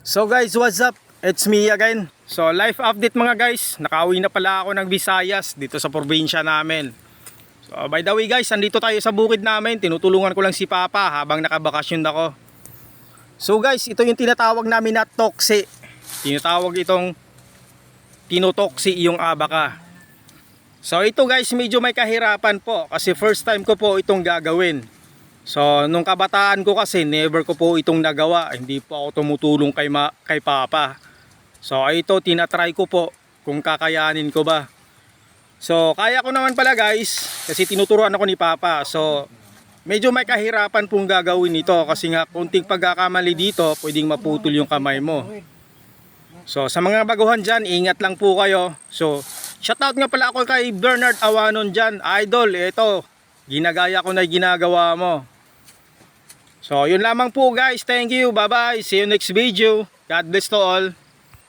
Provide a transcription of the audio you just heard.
So guys, what's up? It's me again. So life update mga guys, nakauwi na pala ako ng Visayas dito sa probinsya namin. So by the way guys, andito tayo sa bukid namin. Tinutulungan ko lang si Papa habang nakabakasyon ako. So guys, ito yung tinatawag namin na toksi. Tinatawag itong tinotoksi yung abaka. So ito guys, medyo may kahirapan po kasi first time ko po itong gagawin. So nung kabataan ko kasi never ko po itong nagawa. Hindi po ako tumutulong kay Papa. So ito tinatry ko po kung kakayanin ko ba. So kaya ko naman pala guys kasi tinuturuan ako ni Papa. So medyo may kahirapan pong gagawin ito kasi nga kunting pagkakamali dito pwedeng maputol yung kamay mo. So sa mga baguhan dyan, ingat lang po kayo. So shoutout nga pala ako kay Bernard Awanon dyan. Idol, ito ginagaya ko na ginagawa mo. So yun lamang po guys, thank you, bye bye, see you next video, God bless to all.